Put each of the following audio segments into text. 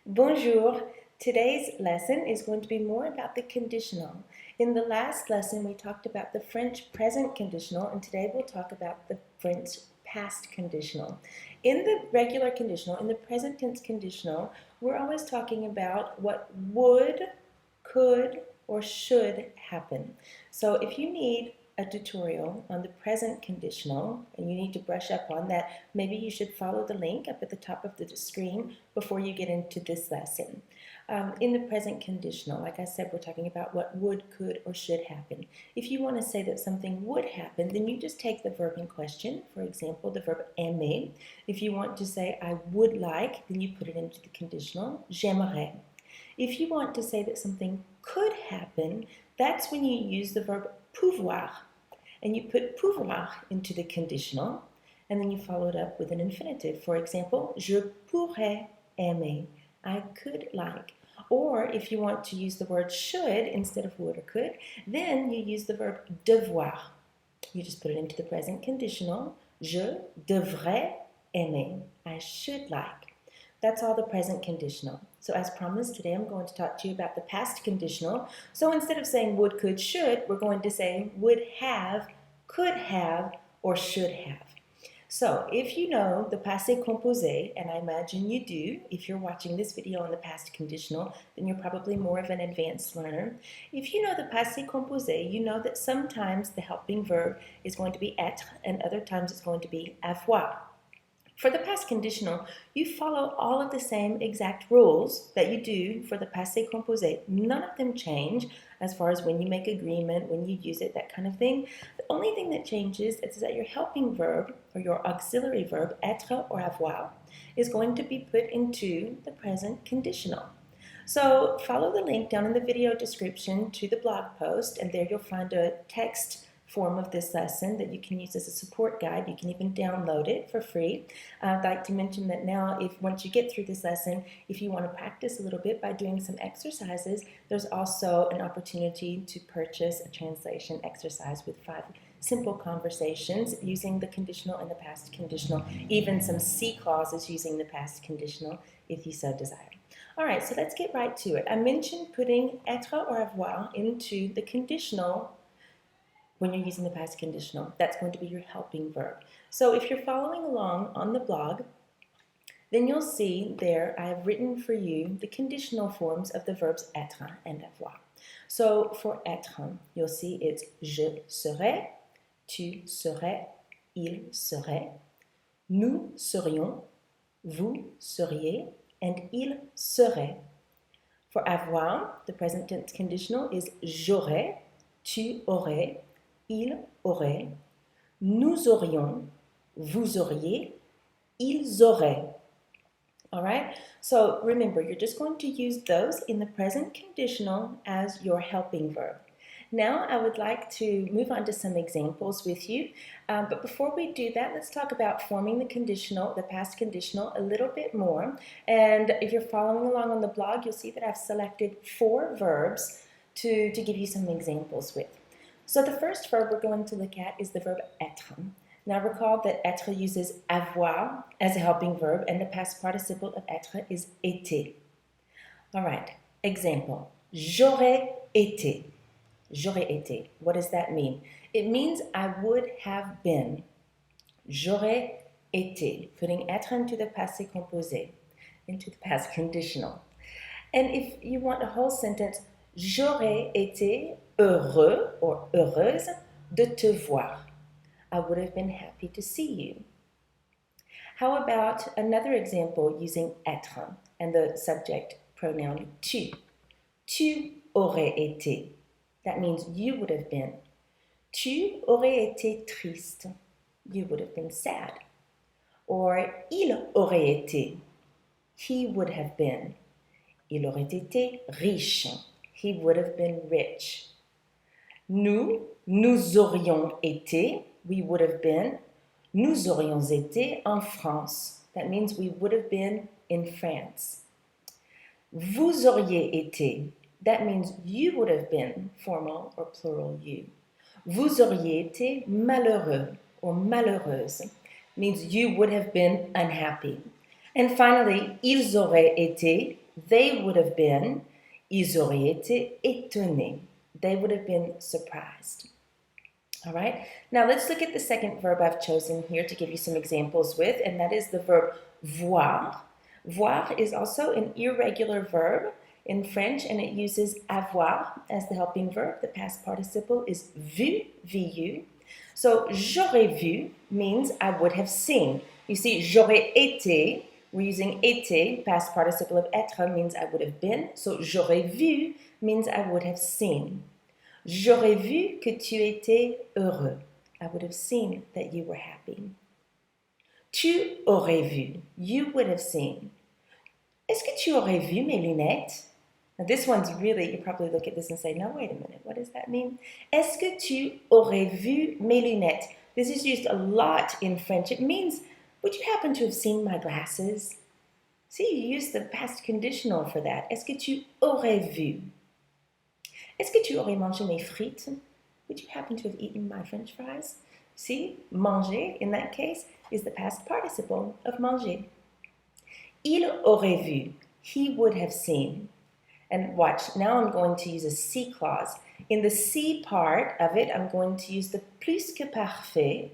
Bonjour. Today's lesson is going to be more about the conditional. In the last lesson, we talked about the French present conditional, and today we'll talk about the French past conditional. In the regular conditional, in the present tense conditional, we're always talking about what would, could, or should happen. So if you need a tutorial on the present conditional and you need to brush up on that, maybe you should follow the link up at the top of the screen before you get into this lesson. In the present conditional, like I said, we're talking about what would, could, or should happen. If you want to say that something would happen, then you just take the verb in question, for example, the verb aimer. If you want to say I would like, then you put it into the conditional, j'aimerais. If you want to say that something could happen, that's when you use the verb pouvoir. And you put pouvoir into the conditional, and then you follow it up with an infinitive. For example, je pourrais aimer. I could like. Or if you want to use the word should instead of would or could, then you use the verb devoir. You just put it into the present conditional. Je devrais aimer. I should like. That's all the present conditional. So as promised, today I'm going to talk to you about the past conditional. So instead of saying would, could, should, we're going to say would have, could have, or should have. So if you know the passé composé, and I imagine you do, if you're watching this video on the past conditional, then you're probably more of an advanced learner. If you know the passé composé, you know that sometimes the helping verb is going to be être, and other times it's going to be avoir. For the past conditional, you follow all of the same exact rules that you do for the passé composé. None of them change as far as when you make agreement, when you use it, that kind of thing. The only thing that changes is that your helping verb or your auxiliary verb, être or avoir, is going to be put into the present conditional. So follow the link down in the video description to the blog post, and there you'll find a text form of this lesson that you can use as a support guide. You can even download it for free. I'd like to mention that now, once you get through this lesson, if you want to practice a little bit by doing some exercises, there's also an opportunity to purchase a translation exercise with 5 simple conversations using the conditional and the past conditional, even some C clauses using the past conditional if you so desire. All right, so let's get right to it. I mentioned putting être or avoir into the conditional when you're using the past conditional. That's going to be your helping verb. So if you're following along on the blog, then you'll see there I have written for you the conditional forms of the verbs être and avoir. So for être, you'll see it's je serai, tu serais, il serait, nous serions, vous seriez, and il serait. For avoir, the present tense conditional is j'aurais, tu aurais, il aurait, nous aurions, vous auriez, ils auraient. All right? So remember, you're just going to use those in the present conditional as your helping verb. Now I would like to move on to some examples with you. But before we do that, let's talk about forming the conditional, the past conditional, a little bit more. And if you're following along on the blog, you'll see that I've selected 4 verbs to give you some examples with. So the first verb we're going to look at is the verb être. Now recall that être uses avoir as a helping verb, and the past participle of être is été. All right, example, j'aurais été. J'aurais été. What does that mean? It means I would have been. J'aurais été, putting être into the passé composé, into the past conditional. And if you want a whole sentence, j'aurais été heureux or heureuse de te voir. I would have been happy to see you. How about another example using être and the subject pronoun tu? Tu aurais été. That means you would have been. Tu aurais été triste. You would have been sad. Or il aurait été. He would have been. Il aurait été riche. He would have been rich. Nous aurions été. We would have been. Nous aurions été en France. That means we would have been in France. Vous auriez été. That means you would have been, formal or plural you. Vous auriez été malheureux or malheureuse. Means you would have been unhappy. And finally, ils auraient été, they would have been, ils auraient été étonnés, they would have been surprised. All right, now let's look at the second verb I've chosen here to give you some examples with, and that is the verb voir. Voir is also an irregular verb in French, and it uses avoir as the helping verb. The past participle is vu, vu. So j'aurais vu means I would have seen. You see, j'aurais été, we're using été, past participle of être means I would have been. So j'aurais vu means I would have seen. J'aurais vu que tu étais heureux. I would have seen that you were happy. Tu aurais vu. You would have seen. Est-ce que tu aurais vu mes lunettes? Now this one's really, you probably look at this and say, no, wait a minute, what does that mean? Est-ce que tu aurais vu mes lunettes? This is used a lot in French. It means, would you happen to have seen my glasses? See, you use the past conditional for that. Est-ce que tu aurais vu? Est-ce que tu aurais mangé mes frites? Would you happen to have eaten my French fries? See, manger, in that case, is the past participle of manger. Il aurait vu. He would have seen. And watch, now I'm going to use a si clause. In the si part of it, I'm going to use the plus que parfait.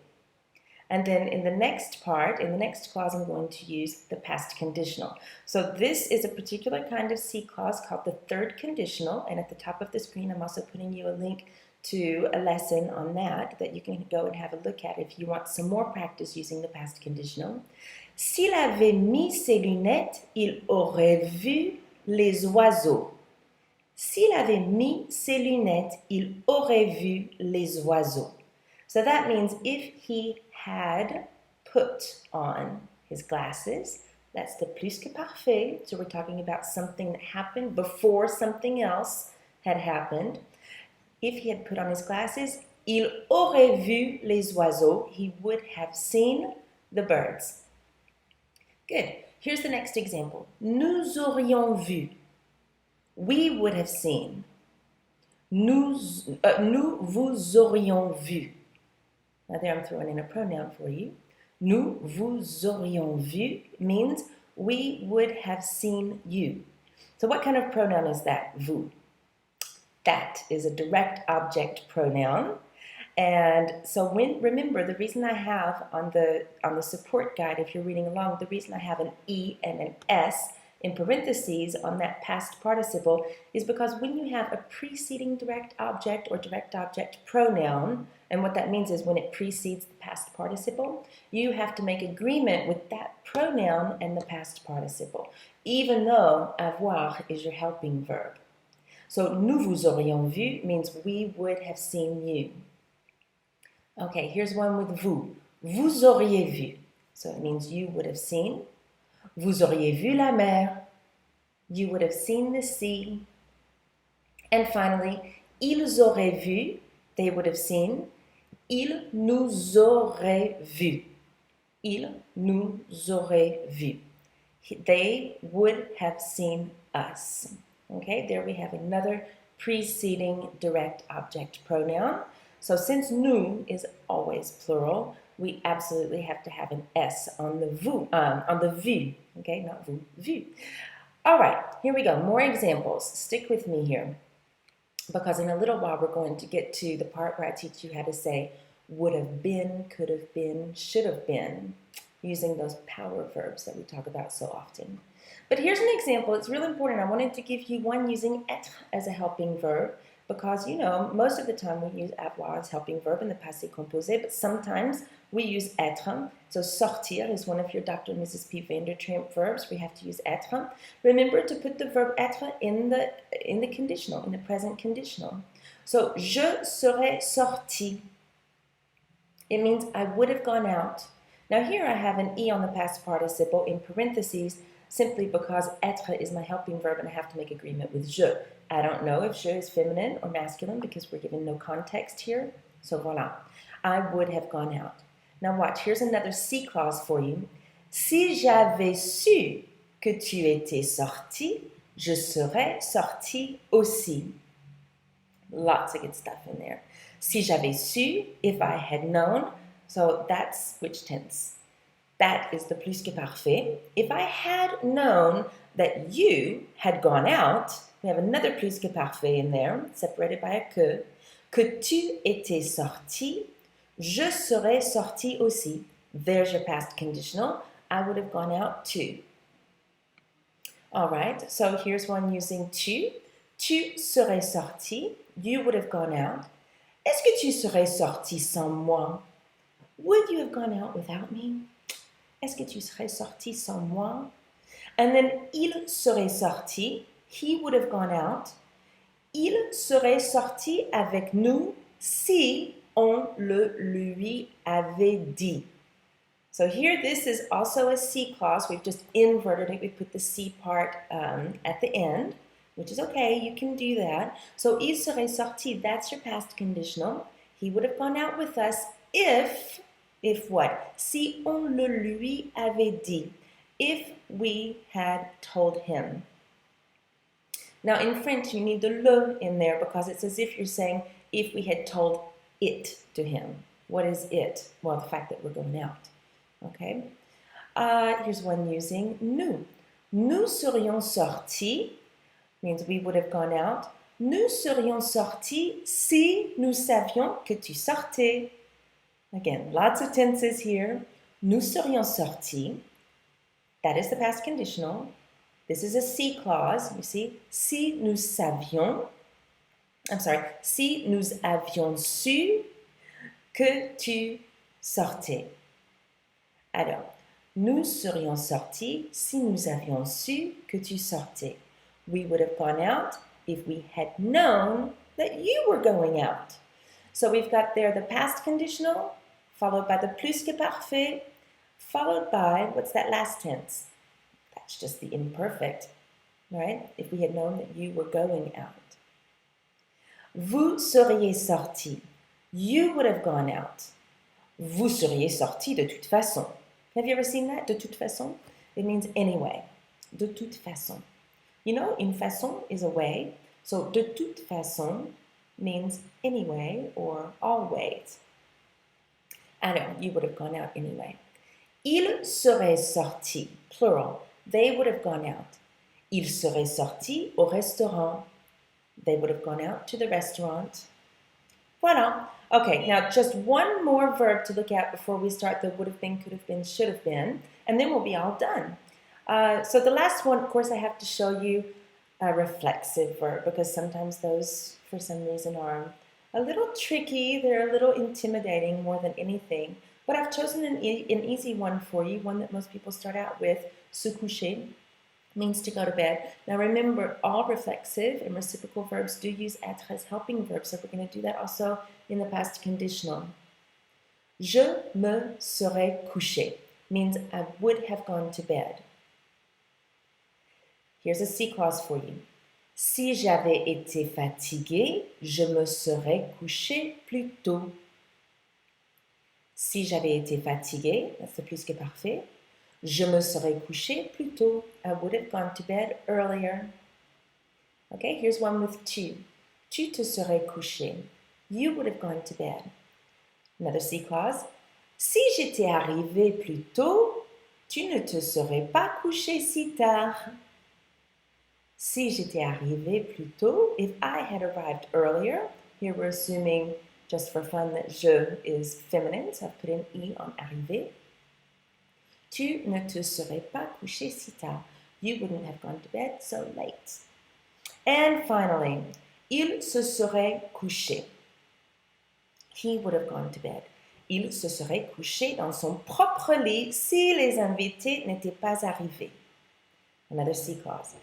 And then in the next part, in the next clause, I'm going to use the past conditional. So this is a particular kind of si clause called the third conditional. And at the top of the screen, I'm also putting you a link to a lesson on that you can go and have a look at if you want some more practice using the past conditional. S'il avait mis ses lunettes, il aurait vu les oiseaux. S'il avait mis ses lunettes, il aurait vu les oiseaux. So that means if he had put on his glasses, that's the plus que parfait. So we're talking about something that happened before something else had happened. If he had put on his glasses, il aurait vu les oiseaux. He would have seen the birds. Good. Here's the next example. Nous aurions vu. We would have seen. Nous vous aurions vu. Now there I'm throwing in a pronoun for you. Nous vous aurions vu means we would have seen you. So what kind of pronoun is that? Vous. That is a direct object pronoun. And so remember, the reason I have on the support guide, if you're reading along, the reason I have an E and an S in parentheses on that past participle is because when you have a preceding direct object or direct object pronoun, and what that means is when it precedes the past participle, you have to make agreement with that pronoun and the past participle, even though avoir is your helping verb. So nous vous aurions vu means we would have seen you. Okay, here's one with vous. Vous auriez vu. So it means you would have seen. Vous auriez vu la mer. You would have seen the sea. And finally, ils auraient vu. They would have seen. Ils nous auraient vu. Ils nous auraient vu. They would have seen us. Okay, there we have another preceding direct object pronoun. So since nous is always plural, we absolutely have to have an S on the vous, on the vu. Okay, not vous, vu. All right, here we go. More examples. Stick with me here, because in a little while we're going to get to the part where I teach you how to say would have been, could have been, should have been, using those power verbs that we talk about so often. But here's an example. It's really important. I wanted to give you one using être as a helping verb because, you know, most of the time we use avoir as helping verb in the passé composé, but sometimes we use être. So sortir is one of your Dr. and Mrs. P. Vandertramp verbs. We have to use être. Remember to put the verb être in the conditional, in the present conditional. So je serais sorti. It means I would have gone out. Now here I have an E on the past participle in parentheses simply because être is my helping verb and I have to make agreement with je. I don't know if je is feminine or masculine because we're given no context here. So voilà. I would have gone out. Now watch, here's another si clause for you. Si j'avais su que tu étais sorti, je serais sorti aussi. Lots of good stuff in there. Si j'avais su, if I had known. So that's which tense? That is the plus que parfait. If I had known that you had gone out, we have another plus que parfait in there, separated by a que tu étais sorti, je serais sorti aussi. There's your past conditional. I would have gone out too. All right, so here's one using tu. Tu serais sorti, you would have gone out. Est-ce que tu serais sorti sans moi? Would you have gone out without me? Est-ce que tu serais sorti sans moi? And then il serait sorti, he would have gone out. Il serait sorti avec nous si on le lui avait dit. So here, this is also a C clause. We've just inverted it. We put the C part at the end, which is okay. You can do that. So, il serait sorti, that's your past conditional. He would have gone out with us if what? Si on le lui avait dit. If we had told him. Now, in French, you need the le in there because it's as if you're saying if we had told it to him. What is it? Well, the fact that we're going out. Okay. Here's one using nous. Nous serions sortis means we would have gone out. Nous serions sortis si nous savions que tu sortais. Again, lots of tenses here. Nous serions sortis. That is the past conditional. This is a si clause. You see, si nous savions. Si nous avions su que tu sortais. Alors, nous serions sortis si nous avions su que tu sortais. We would have gone out if we had known that you were going out. So we've got there the past conditional, followed by the plus que parfait, followed by, what's that last tense? That's just the imperfect, right? If we had known that you were going out. Vous seriez sortis. You would have gone out. Vous seriez sortis de toute façon. Have you ever seen that? De toute façon? It means anyway. De toute façon. You know, une façon is a way. So, de toute façon means anyway or always. Alors, you would have gone out anyway. Ils seraient sortis, plural. They would have gone out. Ils seraient sortis au restaurant. They would have gone out to the restaurant. Voilà. Okay, now just one more verb to look at before we start the would have been, could have been, should have been, and then we'll be all done. So the last one, of course, I have to show you a reflexive verb because sometimes those, for some reason, are a little tricky. They're a little intimidating more than anything. But I've chosen an easy one for you, one that most people start out with, se coucher. Means to go to bed. Now remember, all reflexive and reciprocal verbs do use être as helping verbs, so we're going to do that also in the past conditional. Je me serais couché means I would have gone to bed. Here's a C clause for you. Si j'avais été fatigué, je me serais couché plus tôt. Si j'avais été fatigué, that's the plus que parfait. Je me serais couché plus tôt. I would have gone to bed earlier. Okay, here's one with tu. Tu te serais couché. You would have gone to bed. Another C clause. Si j'étais arrivé plus tôt, tu ne te serais pas couché si tard. Si j'étais arrivé plus tôt, if I had arrived earlier, here we're assuming just for fun that je is feminine, so I've put an E on arrivé. Tu ne te serais pas couché si tard. You wouldn't have gone to bed so late. And finally, il se serait couché. He would have gone to bed. Il se serait couché dans son propre lit si les invités n'étaient pas arrivés. Another C clause.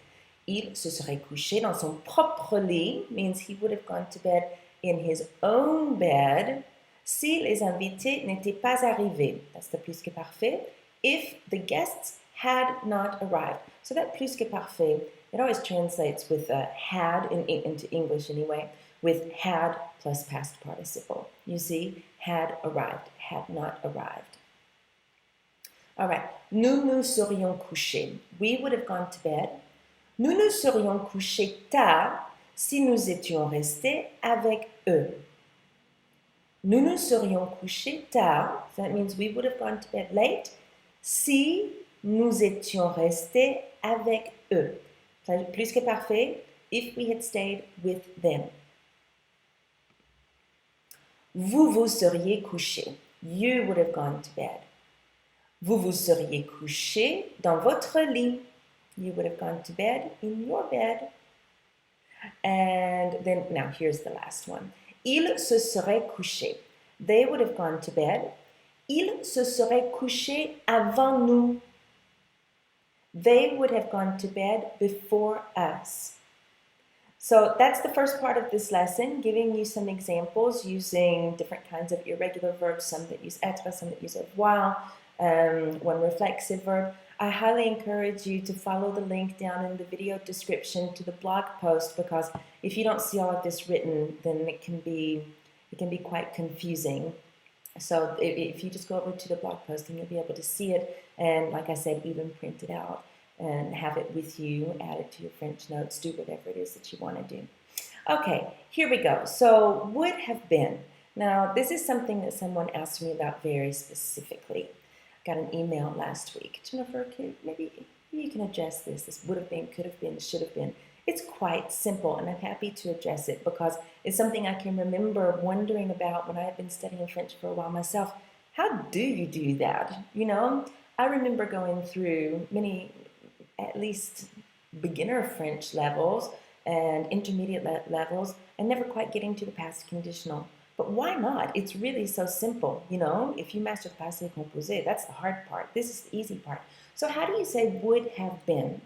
Il se serait couché dans son propre lit means he would have gone to bed in his own bed si les invités n'étaient pas arrivés. That's the plus que parfait. If the guests had not arrived. So that plus que parfait, it always translates with had into English anyway, with had plus past participle. You see, had arrived, had not arrived. All right, nous nous serions couchés. We would have gone to bed. Nous nous serions couchés tard si nous étions restés avec eux. Nous nous serions couchés tard. So that means we would have gone to bed late Si nous étions restés avec eux. Plus que parfait, if we had stayed with them. Vous vous seriez couché. You would have gone to bed. Vous vous seriez couché dans votre lit. You would have gone to bed in your bed. And then, now here's the last one. Ils se seraient couchés. They would have gone to bed. Ils se seraient couchés avant nous. They would have gone to bed before us. So that's the first part of this lesson, giving you some examples using different kinds of irregular verbs, some that use être, some that use avoir, one reflexive verb. I highly encourage you to follow the link down in the video description to the blog post, because if you don't see all of this written, then it can be quite confusing. So if you just go over to the blog post, then you'll be able to see it, and like I said, even print it out and have it with you, add it to your French notes, do whatever it is that you want to do. Okay, here we go. So would have been. Now, this is something that someone asked me about very specifically. I got an email last week. Jennifer, maybe you can address this. This would have been, could have been, should have been. It's quite simple, and I'm happy to address it because it's something I can remember wondering about when I had been studying French for a while myself. How do you do that? You know, I remember going through many, at least beginner French levels and intermediate levels, and never quite getting to the past conditional. But why not? It's really so simple, you know? If you master the passé composé, that's the hard part. This is the easy part. So how do you say would have been?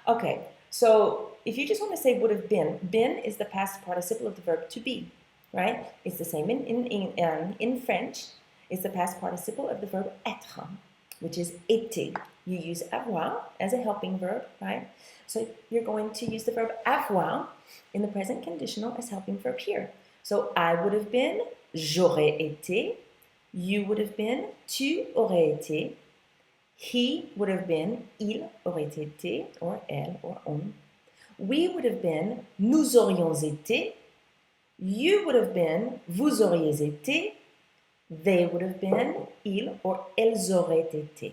Okay, so if you just want to say would have been is the past participle of the verb to be, right? It's the same in French. It's the past participle of the verb être, which is été. You use avoir as a helping verb, right? So you're going to use the verb avoir in the present conditional as helping verb here. So I would have been, j'aurais été. You would have been, tu aurais été. He would have been, il aurait été, or elle, or on. We would have been, nous aurions été. You would have been, vous auriez été. They would have been, ils or elles auraient été.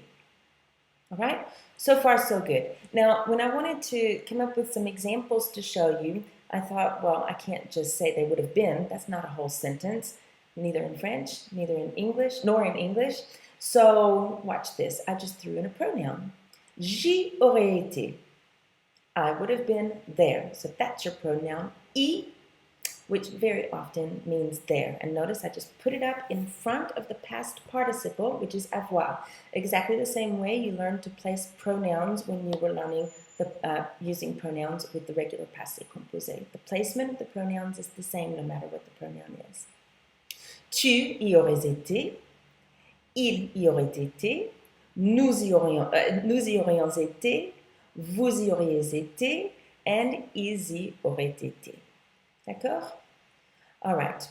All right? So far, so good. Now, when I wanted to come up with some examples to show you, I thought, well, I can't just say they would have been. That's not a whole sentence, neither in French, neither in English, nor in English. So watch this. I just threw in a pronoun. J'y aurais été. I would have been there. So that's your pronoun. Y, which very often means there. And notice I just put it up in front of the past participle, which is avoir. Exactly the same way you learned to place pronouns when you were learning using pronouns with the regular passé composé. The placement of the pronouns is the same no matter what the pronoun is. Tu y aurais été, il y aurait été, nous y aurions été, vous y auriez été, and ils y auraient été. D'accord? All right.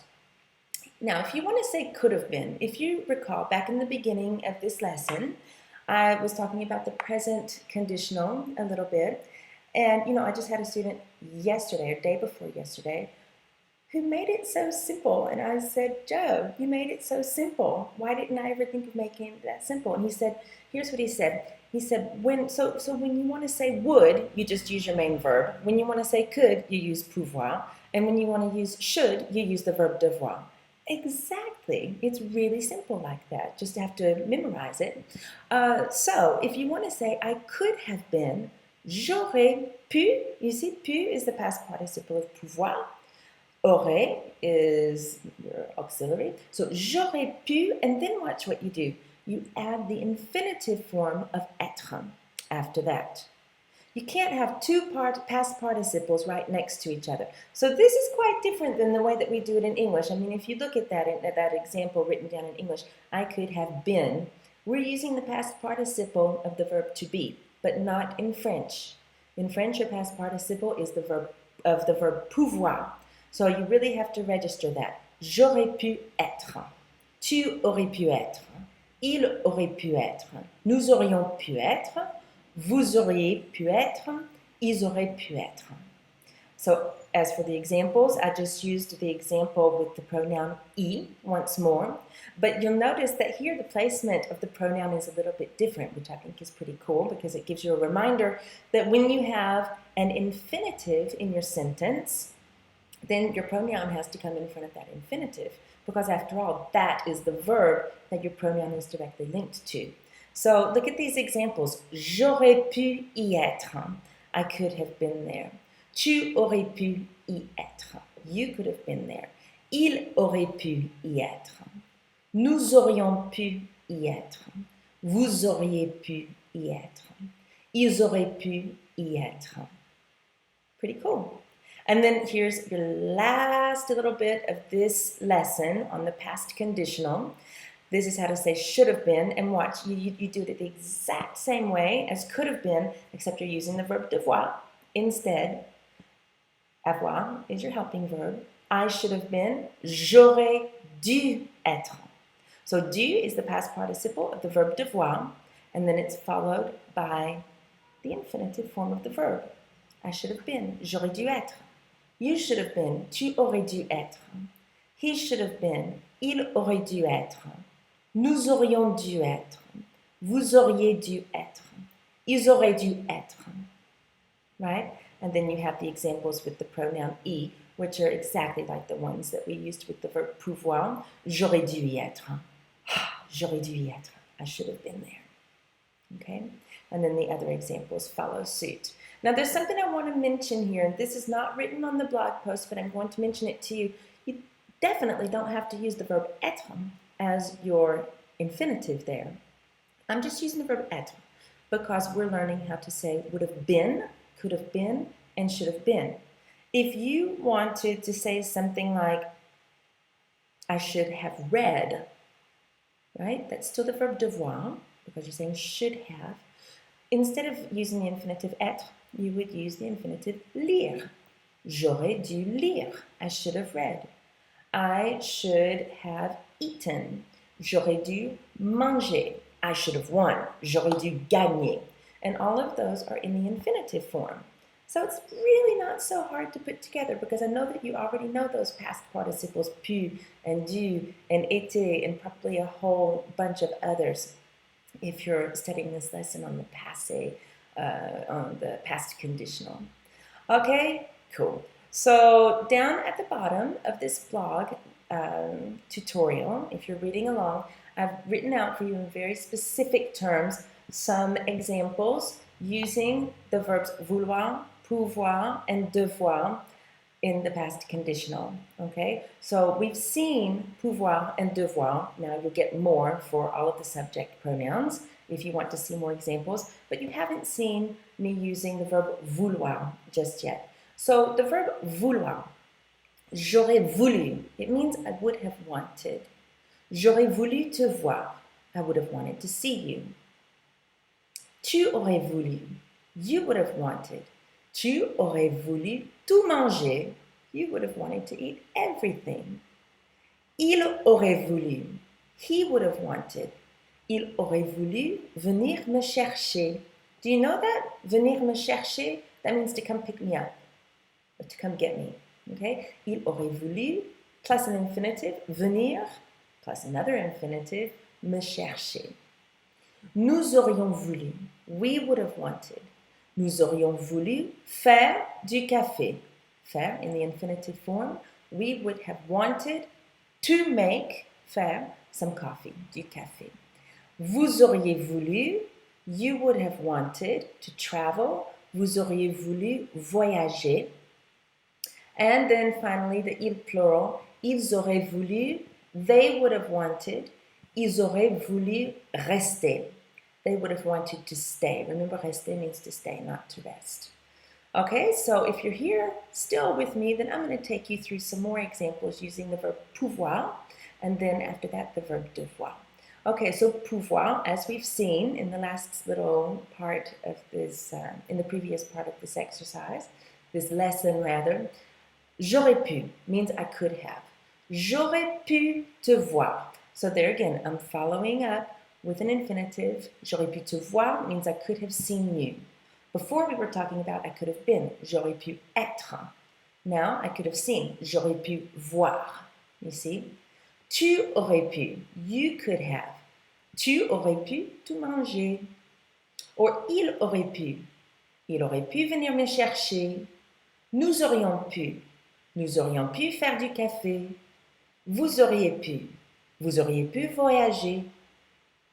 Now, if you want to say could have been, if you recall back in the beginning of this lesson, I was talking about the present conditional a little bit. And, you know, I just had a student yesterday, or day before yesterday, who made it so simple. And I said, Joe, you made it so simple. Why didn't I ever think of making it that simple? And he said, here's what he said. He said, when you want to say would, you just use your main verb. When you want to say could, you use pouvoir. And when you want to use should, you use the verb devoir. Exactly. It's really simple like that. Just have to memorize it. So if you want to say I could have been, j'aurais pu. You see, pu is the past participle of pouvoir. Aurait is your auxiliary. So j'aurais pu, and then watch what you do. You add the infinitive form of être after that. You can't have two past participles right next to each other. So this is quite different than the way that we do it in English. I mean, if you look at that example written down in English, I could have been. We're using the past participle of the verb to be, but not in French. In French, your past participle is the verb pouvoir. So you really have to register that. J'aurais pu être. Tu aurais pu être. Il aurait pu être. Nous aurions pu être. Vous auriez pu être, ils auraient pu être. So as for the examples, I just used the example with the pronoun I once more. But you'll notice that here the placement of the pronoun is a little bit different, which I think is pretty cool because it gives you a reminder that when you have an infinitive in your sentence, then your pronoun has to come in front of that infinitive because after all, that is the verb that your pronoun is directly linked to. So look at these examples. J'aurais pu y être. I could have been there. Tu aurais pu y être. You could have been there. Il aurait pu y être. Nous aurions pu y être. Vous auriez pu y être. Ils auraient pu y être. Pretty cool. And then here's your last little bit of this lesson on the past conditional. This is how to say should have been, and watch, you do it the exact same way as could have been, except you're using the verb devoir instead. Avoir is your helping verb. I should have been, j'aurais dû être. So dû is the past participle of the verb devoir, and then it's followed by the infinitive form of the verb. I should have been, j'aurais dû être. You should have been, tu aurais dû être. He should have been, il aurait dû être. Nous aurions dû être. Vous auriez dû être. Ils auraient dû être. Right? And then you have the examples with the pronoun I, which are exactly like the ones that we used with the verb pouvoir. J'aurais dû y être. J'aurais dû y être. I should have been there. Okay? And then the other examples follow suit. Now there's something I want to mention here. This is not written on the blog post, but I'm going to mention it to you. You definitely don't have to use the verb être as your infinitive there. I'm just using the verb être because we're learning how to say would have been, could have been, and should have been. If you wanted to say something like, I should have read, right? That's still the verb devoir because you're saying should have. Instead of using the infinitive être, you would use the infinitive lire. J'aurais dû lire. I should have read. I should have eaten. J'aurais dû manger. I should have won. J'aurais dû gagner. And all of those are in the infinitive form. So it's really not so hard to put together because I know that you already know those past participles pu and dû and été and probably a whole bunch of others if you're studying this lesson on the passé, on the past conditional. Okay, cool. So down at the bottom of this blog tutorial, if you're reading along, I've written out for you in very specific terms some examples using the verbs vouloir, pouvoir, and devoir in the past conditional, okay? So we've seen pouvoir and devoir. Now you'll get more for all of the subject pronouns if you want to see more examples, but you haven't seen me using the verb vouloir just yet. So the verb vouloir, j'aurais voulu, it means I would have wanted. J'aurais voulu te voir, I would have wanted to see you. Tu aurais voulu, you would have wanted. Tu aurais voulu tout manger, you would have wanted to eat everything. Il aurait voulu, he would have wanted. Il aurait voulu venir me chercher. Do you know that? Venir me chercher, that means to come pick me up, or to come get me. Okay? Il aurait voulu, plus an infinitive, venir, plus another infinitive, me chercher. Nous aurions voulu, we would have wanted. Nous aurions voulu faire du café. Faire in the infinitive form, we would have wanted to make, faire, some coffee, du café. Vous auriez voulu, you would have wanted to travel. Vous auriez voulu voyager. And then finally the il plural, ils auraient voulu, they would have wanted. Ils auraient voulu rester. They would have wanted to stay. Remember, rester means to stay, not to rest. Okay, so if you're here still with me, then I'm going to take you through some more examples using the verb pouvoir, and then after that, the verb devoir. Okay, so pouvoir, as we've seen in the last little part of this, in the previous part of this exercise, this lesson rather, j'aurais pu means I could have. J'aurais pu te voir. So there again, I'm following up with an infinitive. J'aurais pu te voir means I could have seen you. Before we were talking about I could have been. J'aurais pu être. Now, I could have seen. J'aurais pu voir. You see? Tu aurais pu. You could have. Tu aurais pu tout manger. Or, il aurait pu. Il aurait pu venir me chercher. Nous aurions pu. Nous aurions pu faire du café. Vous auriez pu. Vous auriez pu voyager.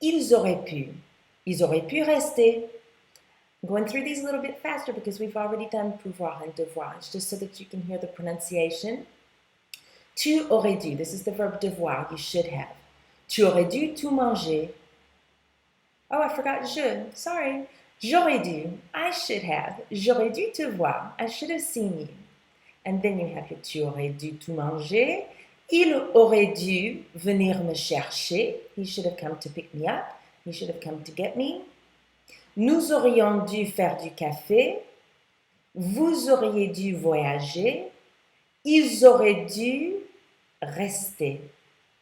Ils auraient pu. Ils auraient pu rester. I'm going through these a little bit faster because we've already done pouvoir and devoir. It's just so that you can hear the pronunciation. Tu aurais dû. This is the verb devoir. You should have. Tu aurais dû tout manger. Oh, I forgot je. Sorry. J'aurais dû. I should have. J'aurais dû te voir. I should have seen you. And then you have your tu aurais dû tout manger. Il aurait dû venir me chercher. He should have come to pick me up. He should have come to get me. Nous aurions dû faire du café. Vous auriez dû voyager. Ils auraient dû rester.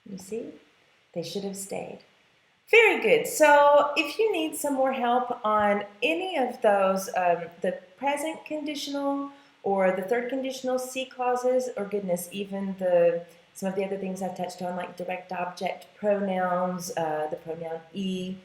You see? They should have stayed. Very good. So if you need some more help on any of those, the present conditional or the third conditional C clauses, or goodness, even some of the other things I've touched on, like direct object pronouns, the pronoun E,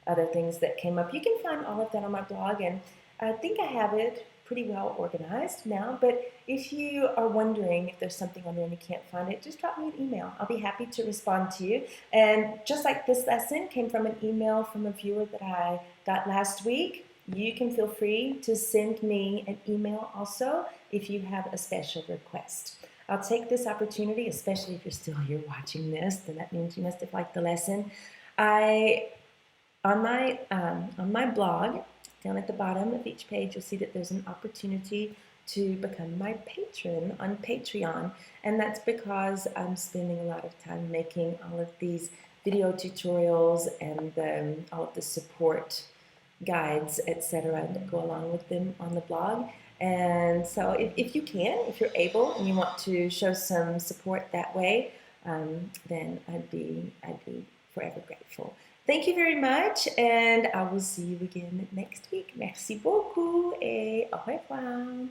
other things that came up, you can find all of that on my blog, and I think I have it pretty well organized now. But if you are wondering if there's something on there and you can't find it, just drop me an email. I'll be happy to respond to you. And just like this lesson came from an email from a viewer that I got last week, you can feel free to send me an email also if you have a special request. I'll take this opportunity, especially if you're still here watching this, then that means you must have liked the lesson. On my blog, down at the bottom of each page, you'll see that there's an opportunity to become my patron on Patreon, and that's because I'm spending a lot of time making all of these video tutorials and all of the support guides, etc., that go along with them on the blog. And so if you can, if you're able, and you want to show some support that way, then I'd be forever grateful. Thank you very much, and I will see you again next week. Merci beaucoup et au revoir.